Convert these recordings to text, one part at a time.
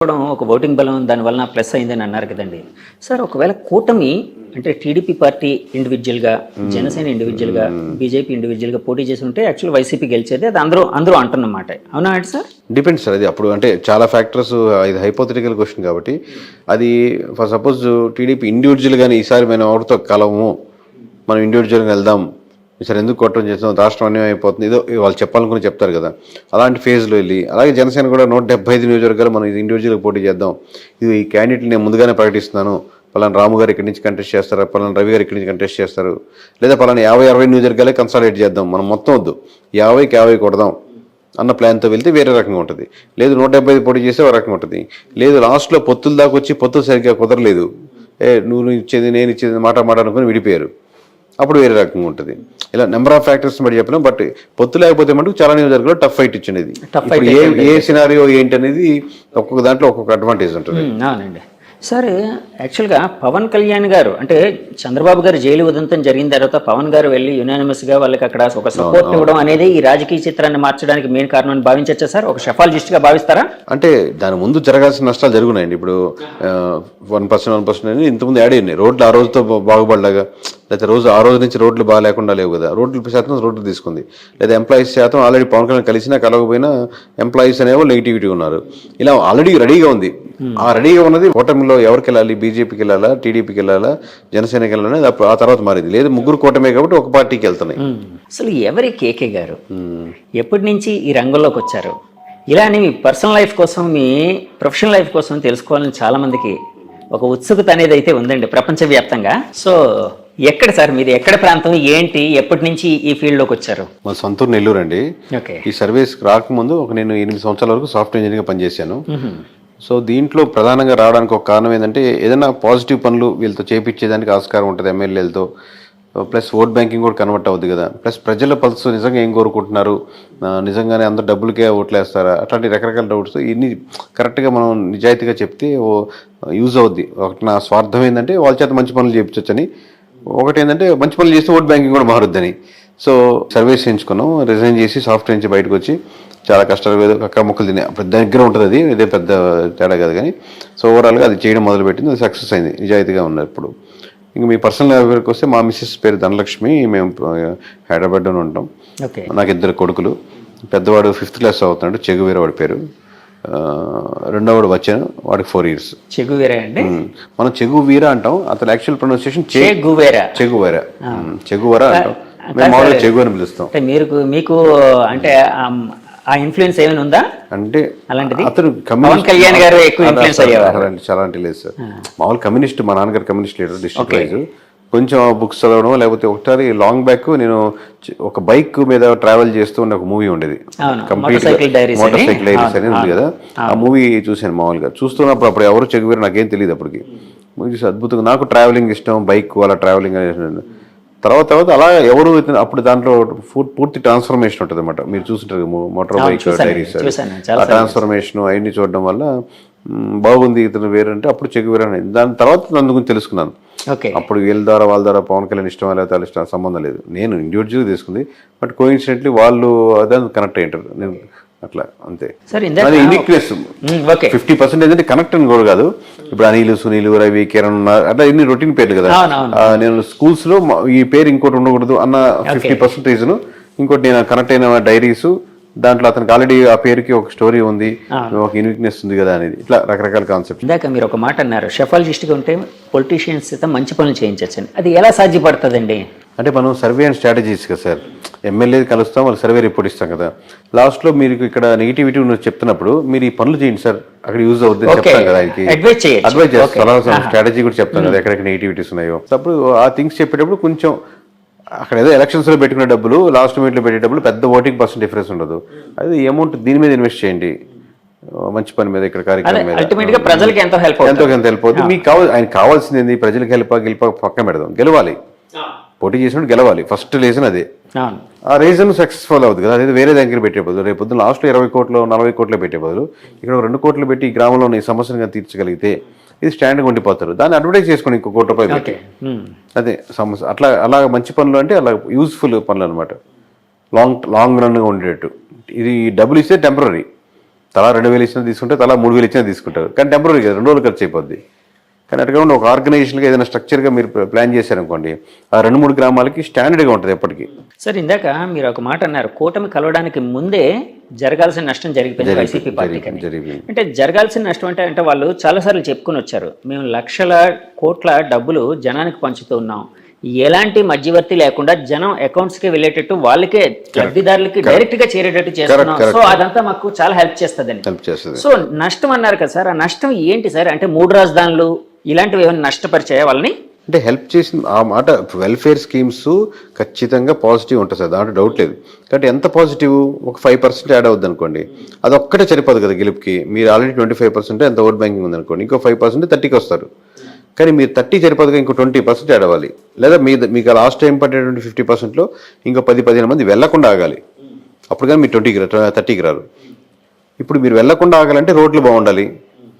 ఒక ఓటింగ్ బలం దానివల్ల ప్లస్ అయిందని అన్నారు కదండి సార్. ఒకవేళ కూటమి అంటే టీడీపీ పార్టీ ఇండివిజువల్గా, జనసేన ఇండివిజువల్గా, బీజేపీ ఇండివిజువల్గా పోటీ చేసి ఉంటే యాక్చువల్ వైసీపీ గెలిచేది, అది అందరూ అంటున్నమాట. అవునా అండి సార్? Depends sir. అది అప్పుడు అంటే చాలా ఫ్యాక్టర్స్, ఇది హైపోథెటికల్ క్వశ్చన్ కాబట్టి అది ఫర్ సపోజ్ టీడీపీ ఇండివిజువల్గానే ఈసారి మనం ఎవరితో కలవము, మనం ఇండివిజువల్గా వెళ్దాం, ఈసారి ఎందుకు కొట్టడం చేస్తాం, రాష్ట్రం అన్యాయం అయిపోతుంది, ఏదో వాళ్ళు చెప్పాలనుకుని చెప్తారు కదా, అలాంటి ఫేజ్లో వెళ్ళి, అలాగే జనసేన కూడా 175 నియోజకవర్గాలు మనం ఇది ఇండివిజువల్గా పోటీ చేద్దాం, ఇది ఈ క్యాండిడేట్లు నేను ముందుగానే ప్రకటిస్తున్నాను, పలానా రాము గారు ఇక్కడి నుంచి కంటెస్ట్ చేస్తారు, పలానా రవి గారు ఇక్కడి నుంచి కంటెస్ట్ చేస్తారు, లేదా పలానా 50-60 నియోజకవర్గాలే కన్సాలిడేట్ చేద్దాం, మనం మొత్తం వద్దు 50కి 50 కొడదాం అన్న ప్లాన్తో వెళ్తే వేరే రకంగా ఉంటుంది. లేదు 175 పోటీ చేస్తే ఒక రకంగా ఉంటుంది. లేదు లాస్ట్లో పొత్తుల దాకా వచ్చి పొత్తులు సరిగ్గా కుదరలేదు, నువ్వు ఇచ్చేది నేను ఇచ్చేది మాట అనుకుని విడిపోయారు, అప్పుడు వేరే రకంగా ఉంటుంది. ఇలా నెంబర్ ఆఫ్ ఫ్యాక్టర్స్ బట్టి చెప్పినాం. బట్ పొత్తు లేకపోతే మటుకు చాలా నియోజకవర్గాల్లో టఫ్ ఫైట్ ఇచ్చింది. ఇప్పుడు ఏ సినారియో ఏంటి అనేది ఒక్కొక్క దాంట్లో ఒక్కొక్క అడ్వాంటేజ్ ఉంటుంది. అవునండి సార్. యాక్చువల్గా పవన్ కళ్యాణ్ గారు అంటే చంద్రబాబు గారు జైలు ఉదంతం జరిగిన తర్వాత పవన్ గారు వెళ్ళి యునానిమస్గా వాళ్ళకి అక్కడ ఒక సపోర్ట్ ఇవ్వడం అనేది ఈ రాజకీయ చిత్రాన్ని మార్చడానికి మెయిన్ కారణం అని భావించచ్చా సార్? ఒక షెఫాలజిస్ట్గా భావిస్తారా? అంటే దాని ముందు జరగాల్సిన నష్టాలు జరుగున్నాయండి. ఇప్పుడు 1% అని ఇంతకుముందు యాడ్ అయినాయి. రోడ్లు ఆ రోజుతో బాగుపడలాగా, లేకపోతే ఆ రోజు నుంచి రోడ్లు బాగా లేకుండా లేవు కదా, రోడ్లు తీసుకుంది. లేదా ఎంప్లాయీస్ శాతం ఆల్రెడీ పవన్ కళ్యాణ్ కలిసినా కలవకపోయినా ఎంప్లాయీస్ అనేవో నెగిటివిటీ ఉన్నారు. ఇలా ఆల్రెడీ రెడీగా ఉంది. ఆ రెడీగా ఉన్నది కూటమిలో ఎవరికి వెళ్ళాలి, బీజేపీకి వెళ్ళాలా, టీడీపీకి వెళ్ళాలా, జనసేనకి వెళ్ళాలని ఆ తర్వాత మారింది. లేదు ముగ్గురు కూటమే కాబట్టి ఒక పార్టీకి వెళ్తున్నాయి. అసలు ఎవరి కేకే గారు ఎప్పటి నుంచి ఈ రంగంలోకి వచ్చారు? ఇలానే మీ పర్సనల్ లైఫ్ కోసం, మీ ప్రొఫెషనల్ లైఫ్ కోసం తెలుసుకోవాలని చాలా మందికి ఒక ఉత్సుకత అనేది అయితే ఉందండి ప్రపంచవ్యాప్తంగా. సో ఎక్కడ సార్ మీది, ఎక్కడ ప్రాంతం, ఏంటి, ఎప్పటి నుంచి ఈ ఫీల్డ్లోకి వచ్చారు? మా సొంతూరు నెల్లూరు అండి. ఈ సర్వీస్ రాకముందు నేను 8 సంవత్సరాల వరకు సాఫ్ట్వేర్ ఇంజనీర్గా పనిచేశాను. సో దీంట్లో ప్రధానంగా రావడానికి ఒక కారణం ఏంటంటే ఏదైనా పాజిటివ్ పనులు వీళ్ళతో చేపించేదానికి ఆస్కారం ఉంటుంది ఎమ్మెల్యేలతో. ప్లస్ ఓట్ బ్యాంకింగ్ కూడా కన్వర్ట్ అవుద్ది కదా. ప్లస్ ప్రజల పల్స్ నిజంగా ఏం కోరుకుంటున్నారు, నిజంగానే అందరూ డబ్బులకే ఓట్లేస్తారా, అట్లాంటి రకరకాల డౌట్స్. ఇన్ని కరెక్ట్గా మనం నిజాయితీగా చెప్తే యూజ్ అవుద్ది. ఒకటి నా స్వార్థం ఏంటంటే వాళ్ళ చేత మంచి పనులు చేయించవచ్చని, ఒకటి ఏంటంటే మంచి పనులు చేస్తే ఓట్ బ్యాంకింగ్ కూడా మారుద్దని. సో సర్వీస్ చేయించుకున్నాం, రిజైన్ చేసి సాఫ్ట్వేర్ నుంచి బయటకు వచ్చి చాలా కష్టాలు ఏదో అక్క మొక్కలు తినే దగ్గర ఉంటుంది. అది ఇదే పెద్ద తేడా కాదు కానీ. సో ఓవరాల్గా అది చేయడం మొదలుపెట్టింది, అది సక్సెస్ అయింది, నిజాయితీగా ఉన్నారు. ఇప్పుడు ఇంకా మీ పర్సనల్ ఎవరికి వస్తే మా మిస్సెస్ పేరు ధనలక్ష్మి, మేము హైదరాబాద్లోనే ఉంటాం. నాకు 2 కొడుకులు. పెద్దవాడు 5th క్లాస్ అవుతున్నాడు, చెగువీర వాడి పేరు. రెండోవాడు వచ్చాను, వాడికి 4 years. చెగువీర అండి, మనం చెగువీర అంటాం, అతను యాక్చువల్ ప్రొనౌన్సియేషన్ చెగువర అంటాం. మేము మామూలుగా చెగు అని పిలుస్తాం. మీకు అంటే ఆ ఇన్ఫ్లుయెన్స్ ఏమైనా ఉందా అంటే అలాంటిది? అతను పవన్ కళ్యాణ్ గారు ఎక్కువ ఇన్ఫ్లుయెన్స్ అయ్యేవారు. చాలా అంటే లేదు సార్. మామూలు కమ్యూనిస్ట్, మా నాన్నగారు కమ్యూనిస్ట్ లీడర్ డిస్ట్రిక్ట్ వైజ్. కొంచెం బుక్స్ చదవడం, లేకపోతే ఒకసారి లాంగ్ బ్యాక్ నేను ఒక బైక్ మీద ట్రావెల్ చేస్తూ ఉన్న ఒక మూవీ ఉండేది, కంప్లీట్ మోటార్ సైకిల్ డైరీస్ అనేది ఉంది కదా. ఆ మూవీ చూశాను. మామూలుగా చూస్తున్నప్పుడు అప్పుడు ఎవరు చెగువేరు నాకేం తెలియదు అప్పటికి. మూవీ అద్భుతంగా, నాకు ట్రావెలింగ్ ఇష్టం, బైక్ అలా ట్రావెలింగ్ అనేది. తర్వాత అలా ఎవరు అప్పుడు దాంట్లో పూర్తి ట్రాన్స్ఫర్మేషన్ ఉంటుంది అనమాట. మీరు చూస్తుంటారు మోటార్ బైక్ డైరీస్, ఆ ట్రాన్స్ఫర్మేషన్ అవన్నీ చూడడం వల్ల బాగుంది ఇతను వేరంటే అప్పుడు చెగువేరు అనేది. దాని తర్వాత నన్ను గురించి తెలుసుకున్నాను. అప్పుడు వీళ్ళ ద్వారా పవన్ కళ్యాణ్ ఇష్టం లేదా వాళ్ళ ఇష్టం సంబంధం లేదు, నేను ఇండివిజువల్గా తీసుకుంది. బట్ కోఇన్సిడెంట్లీ వాళ్ళు అదే కనెక్ట్ అయ్యారు, నేను అట్లా అంతే. యూనిక్నెస్ 50% ఏంటంటే కనెక్ట్ అని కూడా కాదు. ఇప్పుడు అనిల్, సునీల్, రవి, కిరణ్ అట్లా ఇన్ని రొటీన్ పేర్లు కదా. నేను స్కూల్స్ లో ఈ పేరు ఇంకోటి ఉండకూడదు అన్న 50% రీజన్. ఇంకోటి నేను కనెక్ట్ అయిన డైరీస్, దాంట్లో అతనికి ఆల్రెడీ ఆ పేరుకి ఒక స్టోరీ ఉంది, ఒక యూనిక్నెస్ ఉంది కదా అనేది. ఇట్లా రకరకాల కాన్సెప్ట్. ఇందాక మీరు ఒక మాట అన్నారు, షెఫాలజిస్ట్గా ఉంటే పొలిటీషియన్స్ అయితే మంచి పనులు చేయించచ్చని. అది ఎలా సాధ్యపడుతుందండి? అంటే మనం సర్వే అండ్ స్ట్రాటజీస్ కదా సార్. ఎమ్మెల్యే కలుస్తాం, వాళ్ళు సర్వే రిపోర్ట్ ఇస్తాం కదా. లాస్ట్లో మీరు ఇక్కడ నెగిటివిటీ ఉన్నది చెప్తున్నప్పుడు మీరు ఈ పనులు చేయండి సార్, అక్కడ యూజ్ అవుతుంది చెప్తాం కదా. ఆయనకి అడ్వైజ్ చేస్తాం, స్ట్రాటజీ కూడా చెప్తాం కదా ఎక్కడెక్కడ నెగిటివిటీస్ ఉన్నాయో. అప్పుడు ఆ థింగ్స్ చెప్పేటప్పుడు కొంచెం అక్కడ ఏదో ఎలక్షన్స్లో పెట్టుకునే డబ్బులు, లాస్ట్ మినిట్లో పెట్టే డబ్బులు పెద్ద ఓటింగ్ % డిఫరెన్స్ ఉండదు. అది అమౌంట్ దీని మీద ఇన్వెస్ట్ చేయండి, మంచి పని మీద, ఇక్కడ కార్యక్రమం మీద. ప్రజలకి ఎంతో హెల్ప్ అవుతుంది. మీకు ఆయనకు కావాల్సింది ఏంది? ప్రజలకు గెలిప పక్కన పెడదాం, గెలవాలి. పోటీ చేసినప్పుడు గెలవాలి, ఫస్ట్ రీజన్ అదే. ఆ రీజన్ సక్సెస్ఫుల్ అవుతుంది కదా. అదే వేరే దగ్గర పెట్టే బదులు, రేపు పొద్దున్న లాస్ట్లో 20 కోట్లు 40 కోట్లు పెట్టే బదులు ఇక్కడ 2 కోట్లు పెట్టి ఈ గ్రామంలో ఈ సమస్యను తీర్చగలిగితే ఇది స్టాండ్గా ఉండిపోతారు. దాన్ని అడ్వర్టైజ్ చేసుకుని ఇంకో ₹1 పెట్టి అదే సమస్య. అలా మంచి పనులు అంటే అలా యూజ్ఫుల్ పనులు అనమాట, లాంగ్ రన్గా ఉండేటట్టు. ఇది డబ్బులు ఇస్తే టెంపరీ, తలా 2,000 ఇచ్చినా తీసుకుంటే తలా 3,000 ఇచ్చినా తీసుకుంటారు. కానీ టెంపరీ కదా, 2 రోజులు ఖర్చు అయిపోద్ది. కానీ అటుగా ఒక ఆర్గనైజేషన్గా ఏదైనా స్ట్రక్చర్గా మీరు ప్లాన్ చేశారనుకోండి, ఆ 2-3 గ్రామాలకి స్టాండర్డ్గా ఉంటుంది ఎప్పటికీ. సార్ ఇందాక మీరు ఒక మాట అన్నారు, కూటమి కలవడానికి ముందే జరగాల్సిన నష్టం జరిగిపోయింది వైసీపీ పార్టీకి. అంటే జరగాల్సిన నష్టం అంటే వాళ్ళు చాలాసార్లు చెప్పుకొని వచ్చారు, మేము లక్షల కోట్ల డబ్బులు జనానికి పంచుతున్నాం, ఎలాంటి మధ్యవర్తి లేకుండా జనం అకౌంట్స్కి వెళ్ళేటట్టు వాళ్ళకే లబ్ధిదారులకి డైరెక్ట్గా చేరేటట్టు చేస్తున్నాం, సో అదంతా మాకు చాలా హెల్ప్ చేస్తుందని. సో నష్టం అన్నారు కదా సార్, ఆ నష్టం ఏంటి సార్? అంటే 3 రాజధానులు ఇలాంటివి ఏమైనా నష్టపరిచాయా వాళ్ళని? అంటే హెల్ప్ చేసిన ఆ మాట, వెల్ఫేర్ స్కీమ్స్ ఖచ్చితంగా పాజిటివ్ ఉంటుంది సార్, దాంట్లో డౌట్ లేదు. కాబట్టి ఎంత పాజిటివ్, ఒక 5% యాడ్ అవుద్ది అనుకోండి, అది ఒక్కటే సరిపోదు కదా గెలుపుకి. మీరు ఆల్రెడీ 25% ఎంత ఓట్ బ్యాంకింగ్ ఉందనుకోండి, ఇంకో 5% 30కి వస్తారు. కానీ మీరు 30 సరిపోదుగా, ఇంకో 20% యాడ్ అవ్వాలి. లేదా మీకు లాస్ట్ టైం పడేటువంటి 50%లో ఇంకో 10-15 మంది వెళ్లకుండా ఆగాలి. అప్పుడు కానీ మీరు 30కి రారు. ఇప్పుడు మీరు వెళ్లకుండా ఆగాలంటే రోడ్లు బాగుండాలి.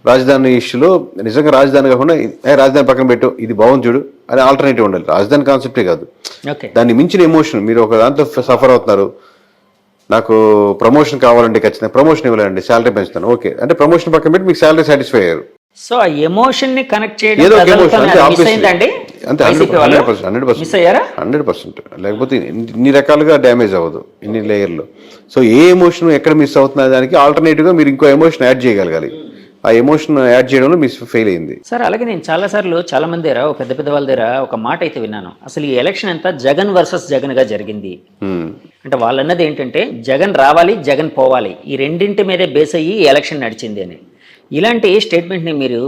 రాజధాని ఇష్యూలో నిజంగా రాజధాని కాకుండా రాజధాని పక్కన పెట్టు, ఇది బాగుంది చూడు అని ఆల్టర్నేటివ్ ఉండాలి. రాజధాని కాన్సెప్టే కాదు, దాన్ని మించిన ఎమోషన్. మీరు ఒక దాంతో సఫర్ అవుతున్నారు, నాకు ప్రమోషన్ కావాలంటే ఖచ్చితంగా ప్రమోషన్ ఇవ్వాలండి, శాలరీ పెంచుతాను, ఓకే అంటే ప్రమోషన్ పక్కన పెట్టి మీకు శాలరీ సాటిస్ఫై అయ్యారు. సో ఆ ఎమోషన్ ని కనెక్ట్ చేయడం ఏదో ఒక ఎమోషన్ అంతే, అంతే 100%. లేకపోతే ఇన్ని రకాలుగా డ్యామేజ్ అవ్వదు, ఇన్ని లేయర్లో. సో ఏ ఎమోషన్ ఎక్కడ మిస్ అవుతున్న దానికి ఆల్టర్నేటివ్గా మీరు ఇంకో ఎమోషన్ యాడ్ చేయగలగాలి. ఆ ఎమోషన్ యాడ్ చేయడంలో మిస్ ఫెయిల్ అయింది సార్. అలాగే నేను చాలా మంది దగ్గర, పెద్ద పెద్ద వాళ్ళ దగ్గర ఒక మాట అయితే విన్నాను, అసలు ఈ ఎలక్షన్ అంతా జగన్ వర్సెస్ జగన్ గా జరిగింది. అంటే వాళ్ళు అన్నది ఏంటంటే జగన్ రావాలి, జగన్ పోవాలి, ఈ రెండింటి మీదే బేస్ అయ్యి ఈ ఎలక్షన్ నడిచింది అని. ఇలాంటి స్టేట్మెంట్ ని మీరు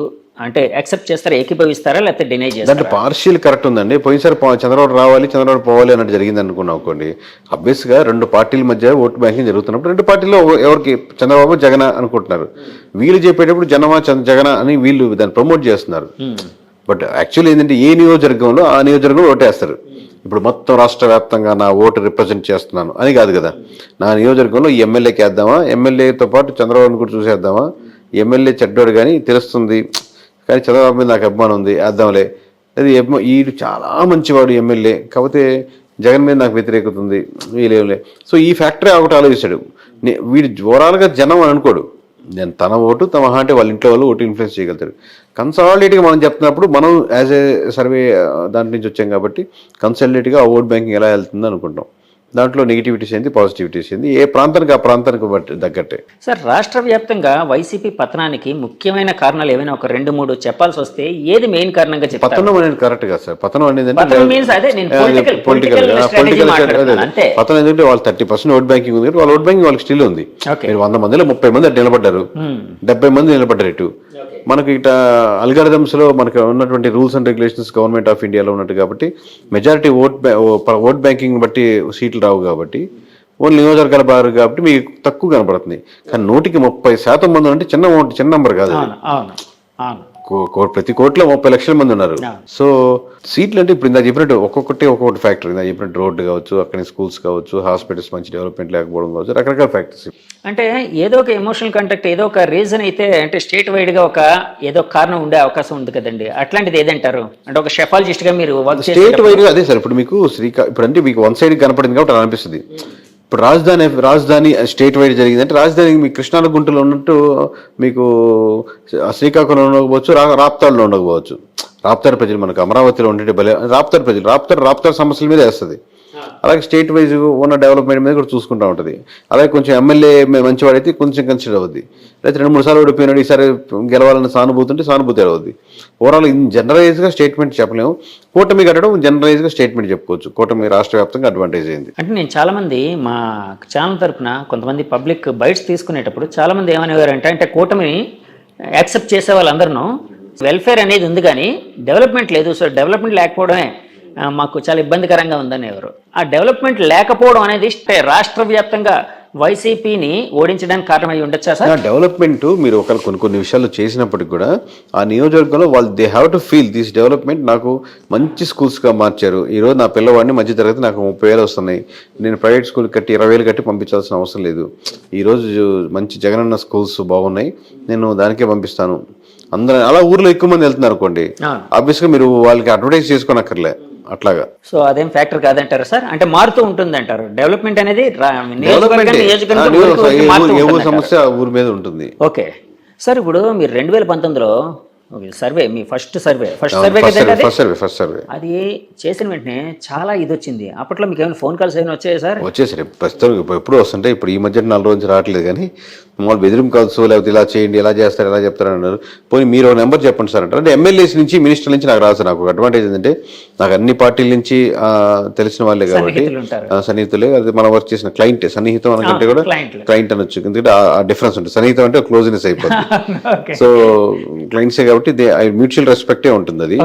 అంటే యాక్సెప్ట్ చేస్తారా, ఏకీభవిస్తారా, లేకపోతే డినై చేస్తారా? అంటే పార్షియల్ కరెక్ట్ ఉందండి. పోయినసారి చంద్రబాబు రావాలి, చంద్రబాబు పోవాలి అన్నట్టు జరిగింది అనుకున్నాం అనుకోండి. అబ్వియస్గా 2 పార్టీల మధ్య ఓటు బ్యాంకింగ్ జరుగుతున్నప్పుడు 2 పార్టీలో ఎవరికి చంద్రబాబు జగన్ అనుకుంటున్నారు. వీళ్ళు చెప్పేటప్పుడు జగన అని వీళ్ళు దాన్ని ప్రమోట్ చేస్తున్నారు. బట్ యాక్చువల్లీ ఏంటంటే ఏ నియోజకవర్గంలో ఆ నియోజకవర్గంలో ఓటేస్తారు. ఇప్పుడు మొత్తం రాష్ట్ర వ్యాప్తంగా నా ఓటు రిప్రజెంట్ చేస్తున్నాను అని కాదు కదా. నా నియోజకవర్గంలో ఈ ఎమ్మెల్యేకి వేద్దామా, ఎమ్మెల్యేతో పాటు చంద్రబాబుని కూడా చూసేద్దామా, ఎమ్మెల్యే చెడ్డోడు కానీ తెలుస్తుంది, కానీ చంద్రబాబు మీద నాకు అభిమానం ఉంది వేద్దాంలే, అది వీడు చాలా మంచివాడు ఎమ్మెల్యే, కాకపోతే జగన్ మీద నాకు వ్యతిరేకత ఉంది వీళ్ళేంలే. సో ఈ ఫ్యాక్టరీ ఒకటి ఆలోచిస్తాడు. వీడు ఓవరాల్గా జనం అని అనుకోడు, నేను తన ఓటు తమ అంటే వాళ్ళ ఇంట్లో వాళ్ళు ఓటు ఇన్ఫ్లుయెన్స్ చేయగలుగుతాడు. కన్సాలిడేట్గా మనం చెప్తున్నప్పుడు మనం యాజ్ ఏ సర్వే దాంట్ నుంచి వచ్చాం కాబట్టి కన్సాలిడేట్గా ఆ ఓట్ బ్యాంకింగ్ ఎలా వెళ్తుంది అనుకుంటాం. దాంట్లో నెగిటివిటీస్ ఏంది, పాజిటివిటీస్ ఏంది, ఏ ప్రాంతానికి ఆ ప్రాంతానికి బట్టి తగ్గట్టే. సార్ రాష్ట్ర వ్యాప్తంగా వైసీపీ పతనానికి ముఖ్యమైన కారణాలు ఏమైనా ఒక 2-3 చెప్పాల్సి వస్తే ఏది మెయిన్ కారణంగా చెప్తారు? పతనం అనేది కరెక్ట్ కాదు సార్. పతనం అనేది పొలిటికల్ పతనం ఎందుకంటే వాళ్ళు 30% ఓట్ బ్యాంకింగ్ ఉంది, వాళ్ళ ఓట్ బ్యాంకింగ్ వాళ్ళకి స్టిల్ ఉంది. మీరు 100 మందిలో 30 మంది నిలబడ్డారు, 70 మంది నిలబడ్డారు. ఇటు మనకి ఇట అల్గారిథమ్స్ లో మనకు ఉన్నటువంటి rules and regulations government of ఇండియాలో ఉన్నట్టు కాబట్టి మెజారిటీ ఓట్ బ్యాంకింగ్ బట్టి సీట్లు రావు కాబట్టి ఓన్లీ నియోజకవర్గాల బారు కాబట్టి మీకు తక్కువ కనపడుతుంది. కానీ 130% మంది అంటే చిన్న నెంబర్ కాదు. ప్రతి కోట్లో 30 లక్షల మంది ఉన్నారు. సో సీట్లు అంటే ఇప్పుడు ఇందా చెప్పినట్టు ఒక్కొక్కటి ఫ్యాక్టర్. ఇందా చెప్పినట్టు రోడ్డు కావచ్చు, అక్కడ స్కూల్స్ కావచ్చు, హాస్పిటల్స్ మంచి డెవలప్మెంట్ లేకపోవడం కావచ్చు, రకరకాల ఫ్యాక్టర్స్. అంటే ఏదో ఒక ఎమోషనల్ కాంటాక్ట్, ఏదో ఒక రీజన్ అయితే అంటే స్టేట్ వైడ్ గా ఏదో కారణం ఉండే అవకాశం ఉంది కదండి. అట్లాంటిది ఏదంటారు? అంటే ఒక షెఫాలజిస్ట్ గా మీరు స్టేట్ వైడ్ గా అదే సార్. ఇప్పుడు మీకు ఇప్పుడు అంటే మీకు వన్ సైడ్ కనపడింది కాబట్టి అలా అనిపిస్తుంది. ఇప్పుడు రాజధాని స్టేట్ వైడ్ జరిగింది అంటే రాజధాని మీకు కృష్ణా గుంటలో ఉన్నట్టు మీకు శ్రీకాకుళంలో ఉండకపోవచ్చు, రాప్తాడులో ఉండకపోవచ్చు. రాప్తాడు ప్రజలు మనకు అమరావతిలో ఉండే రాప్తాడు ప్రజలు రాప్తాడు సమస్యల మీద వేస్తుంది. అలాగే స్టేట్ వైజ్ ఉన్న డెవలప్మెంట్ మీద కూడా చూసుకుంటూ ఉంటుంది. అలాగే కొంచెం ఎమ్మెల్యే మంచివాడైతే కొంచెం కన్సిడర్ అవుద్ది. అయితే 2-3 సార్లు ఓడిపోయినాడు, ఈసారి గెలవాలన్న సానుభూతి అవుద్ది. ఓవరాల్ జనరలైజ్గా స్టేట్మెంట్ చెప్పలేము. కూటమి కట్టడం జనరలైజ్గా స్టేట్మెంట్ చెప్పుకోవచ్చు. కూటమి రాష్ట్ర వ్యాప్తంగా అడ్వాంటేజ్ అయింది. అంటే నేను చాలా మంది మా ఛానల్ తరఫున కొంతమంది పబ్లిక్ బైట్స్ తీసుకునేటప్పుడు చాలా మంది ఏమనేవారంటే, అంటే కూటమిని యాక్సెప్ట్ చేసే వాళ్ళందరూ వెల్ఫేర్ అనేది ఉంది కానీ డెవలప్మెంట్ లేదు, సో డెవలప్మెంట్ లేకపోవడమే మాకు చాలా ఇబ్బందికరంగా ఉందని ఎవరు. ఆ డెవలప్మెంట్ లేకపోవడం అనేది రాష్ట్ర వ్యాప్తంగా వైసీపీని ఓడించడానికి కారణమై ఉండొచ్చా సార్? డెవలప్మెంట్ మీరు కొన్ని విషయాలు చేసినప్పటికి కూడా ఆ నియోజకవర్గంలో వాళ్ళు they have to feel this development. నాకు మంచి స్కూల్స్గా మార్చారు. ఈరోజు నా పిల్లవాడిని మధ్య తరగతి నాకు 30,000 వస్తున్నాయి, నేను ప్రైవేట్ స్కూల్ కట్టి 20,000 కట్టి పంపించాల్సిన అవసరం లేదు. ఈరోజు మంచి జగనన్న స్కూల్స్ బాగున్నాయి, నేను దానికే పంపిస్తాను. అందరూ అలా ఊర్లో ఎక్కువ మంది వెళ్తున్నారు అనుకోండి, ఆబ్వియస్గా మీరు వాళ్ళకి అడ్వర్టైజ్ చేసుకోనక్కర్లే. అట్లాగా. సో అదేం ఫ్యాక్టర్ కాదంటారు సార్, అంటే మారుతూ ఉంటుంది అంటారు డెవలప్మెంట్ అనేది ఏ ఊరు సమస్య ఊరి మీద ఉంటుంది. ఓకే సార్, ఇప్పుడు మీరు 2019లో సర్వే, మీ ఫస్ట్ సర్వే కదండి ఫస్ట్ సర్వే అది చేసిన వెంటనే చాలా ఇది వచ్చింది. అప్పట్లో మీకు ఏమైనా ఫోన్ కాల్స్ ఏమైనా వచ్చాయా సార్? వచ్చేసరి ప్రస్తుతం ఎప్పుడు వస్తుంటే, ఇప్పుడు ఈ మధ్య 4 రోజులు రావట్లేదు, కానీ మామూలు బెదిరింపు కాల్స్ లేకపోతే ఇలా చేయండి, ఇలా చేస్తారు, ఎలా చెప్తారు అన్నారు. పోనీ మీరు ఒక నెంబర్ చెప్పండి సార్ అంటారు. అంటే ఎమ్మెల్యేస్ నుంచి, మినిస్టర్ నుంచి నాకు రాదు. నాకు ఒక అడ్వాంటేజ్ ఏంటంటే, నాకు అన్ని పార్టీల నుంచి తెలిసిన వాళ్ళే కాబట్టి, సన్నిహితులే. అది మనం వర్క్ చేసిన క్లయింటే. సన్నిహితం అనుకుంటే కూడా క్లయింట్ అనొచ్చు, ఎందుకంటే ఆ డిఫరెన్స్ ఉంటుంది. సన్నిహితం అంటే క్లోజ్నెస్ అయిపోతుంది. సో క్లయింట్సే కాబట్టి మ్యూచువల్ రెస్పెక్టే ఉంటుంది. అది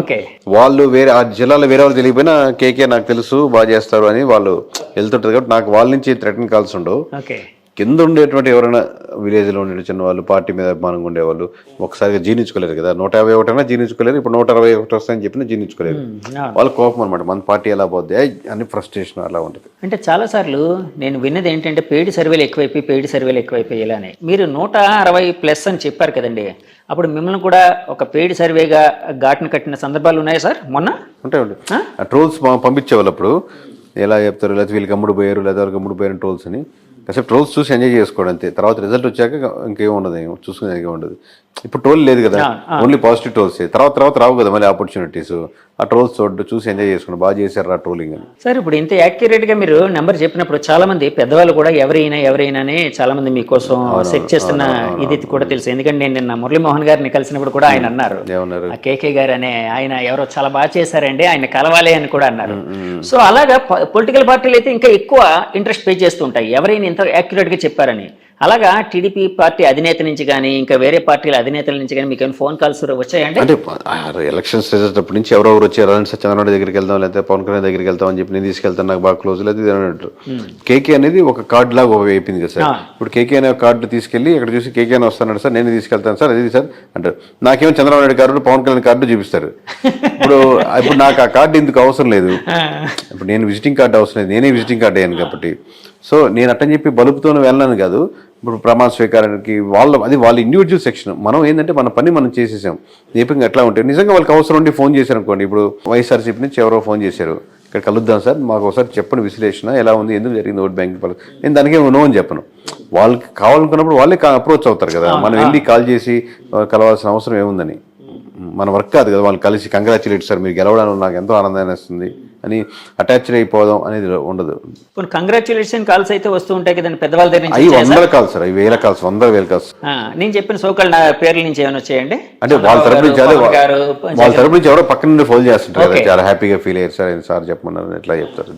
వాళ్ళు వేరే ఆ జిల్లాలో వేరే వాళ్ళు తెలియకపోయినా కేకే నాకు తెలుసు బాగా చేస్తారు అని వాళ్ళు వెళ్తుంటారు కాబట్టి నాకు వాళ్ళ నుంచి థ్రెటన్ కాల్స్ ఉండవు. కింద ఉండేటువంటి ఎవరైనా విలేజ్లో ఉండే చిన్న వాళ్ళు, పార్టీ మీద అభిమానంగా ఉండేవాళ్ళు ఒకసారిగా జీర్ణించుకోలేరు కదా. 151 అయినా జీర్ణించుకోలేరు, ఇప్పుడు 161 వస్తాయని చెప్పినా జీర్ణించుకోలేరు. వాళ్ళ కోపం అనమాట, మన పార్టీ ఎలా పోద్ది అని ఫ్రస్ట్రేషన్ అలా ఉంటుంది. అంటే చాలా సార్లు నేను విన్నది ఏంటంటే పెయిడ్ సర్వేలు ఎక్కువైపోయి ఇలానే మీరు 160+ అని చెప్పారు కదండి. అప్పుడు మిమ్మల్ని కూడా ఒక పెయిడ్ సర్వేగా ఘాటును కట్టిన సందర్భాలు ఉన్నాయా సార్? మొన్న ఉంటాయండి. ఆ ట్రోల్స్ పంపించేవాళ్ళు అప్పుడు ఎలా చెప్తారు, లేకపోతే వీళ్ళకి అమ్ముడు పోయారు, లేదా వాళ్ళకి అమ్ముడు పోయారు ట్రోల్స్ అని. కాసేపు ట్రోల్స్ చూసి ఎంజాయ్ చేసుకోవడం అంతే. తర్వాత రిజల్ట్ వచ్చాక ఇంకేం ఉండదు, చూసుకునే ఏం ఉండదు. ఇప్పుడు ట్రోల్ లేదు కదా, ఓన్లీ పాజిటివ్ ట్రోల్స్. తర్వాత రావు కదా మళ్ళీ ఆపర్చునిటీస్. ఆ ట్రోల్స్ చూసి ఎంజాయ్ చేసుకున్నాం, బాగా చేశారు ఆ ట్రోలింగ్ అని. సార్ ఇప్పుడు ఇంత యాక్యురేట్గా మీరు నెంబర్ చెప్పినప్పుడు చాలా మంది పెద్దవాళ్ళు కూడా ఎవరైనానే చాలా మంది మీకోసం సెట్ చేస్తున్న ఇది కూడా తెలుసు. ఎందుకంటే నేను నిన్న మురళీమోహన్ గారిని కలిసినప్పుడు కూడా ఆయన అన్నారు, కేకే గారు అనే ఆయన ఎవరో చాలా బాగా చేశారండి, ఆయన కలవాలి అని కూడా అన్నారు. సో అలాగా పొలిటికల్ పార్టీలు అయితే ఇంకా ఎక్కువ ఇంట్రెస్ట్ పే చేస్తుంటాయి ఎవరైనా ఇంత యాక్యురేట్గా చెప్పారని. అలాగా టీడీపీ పార్టీ అధినేత నుంచి కానీ ఇంకా వేరే పార్టీల అధినేతల నుంచి కానీ మీకు ఫోన్ కాల్స్ వచ్చాయండి? అంటే ఎలక్షన్స్ రిజల్ట్ నుంచి ఎవరెవరు వచ్చారు అంటే చంద్రబాబు దగ్గరికి వెళ్తాం, లేకపోతే పవన్ కళ్యాణ్ దగ్గరికి వెళ్తాం అని చెప్పి నేను తీసుకెళ్తాను, నాకు బాగా క్లోజ్ లేదు అన్నట్టు. కేకే అనేది ఒక కార్డు లాగా అయిపోయింది కదా సార్. ఇప్పుడు కేకే అనే కార్డు తీసుకెళ్లి ఇక్కడ చూసి కేకే అని వస్తాను సార్, నేను తీసుకెళ్తాను సార్, అది సార్ అంటారు. నాకేమో చంద్రబాబు నాయుడు కార్డు, పవన్ కళ్యాణ్ కార్డు చూపిస్తారు. ఇప్పుడు నాకు ఆ కార్డు ఎందుకు అవసరం లేదు. ఇప్పుడు నేను విజిటింగ్ కార్డు అవసరం లేదు, నేనే విజిటింగ్ కార్డు అయ్యాను కాబట్టి. సో నేను అట్టని చెప్పి బలుపుతోనే వెళ్ళాను కాదు. ఇప్పుడు ప్రమాణ స్వీకారానికి వాళ్ళ ఇండివిజువల్ సెక్షన్. మనం ఏంటంటే మన పని మనం చేసేసాం. దీపంగా ఎట్లా ఉంటాయి నిజంగా వాళ్ళకి అవసరం ఉండి ఫోన్ చేశారు అనుకోండి. ఇప్పుడు వైఎస్ఆర్సీపీ నుంచి ఎవరో ఫోన్ చేశారు, ఇక్కడ కలుద్దాం సార్, మాకు ఒకసారి చెప్పండి విశ్లేషణ ఎలా ఉంది, ఎందుకు జరిగింది ఓట్ బ్యాంక్. నేను దానికి నో అని చెప్పను. వాళ్ళకి కావాలనుకున్నప్పుడు వాళ్ళే అప్రోచ్ అవుతారు కదా. మనం వెళ్ళి కాల్ చేసి కలవాల్సిన అవసరం ఏముందని. మన వర్క్ కాదు కదా వాళ్ళు కలిసి కంగ్రాచులేట్ సార్ మీరు గెలవడానికి నాకు ఎంతో ఆనందాన్ని వస్తుంది అని అటాచ్డ్ అయిపోదాం అనేది ఉండదు. కంగ్రాచులేషన్ కాల్స్ అయితే వస్తూ ఉంటాయి కదండి పెద్దవాళ్ళ దగ్గర నుంచి. అవి 100 కాల్స్ సార్, అవి 1000 కాల్స్, 100,000 కాల్స్. నేను చెప్పిన సోకాల్ నా పేర్ల నుంచి ఏమైనా వచ్చాయండి? అంటే వాళ్ళ తరపు నుంచి ఎవరో పక్కన నుండి ఫోన్ చేస్తుంటారు కదా, చాలా హ్యాపీగా ఫీల్ అయ్యారు సార్, సార్ చెప్పమన్నారు ఎట్లా చెప్తారు.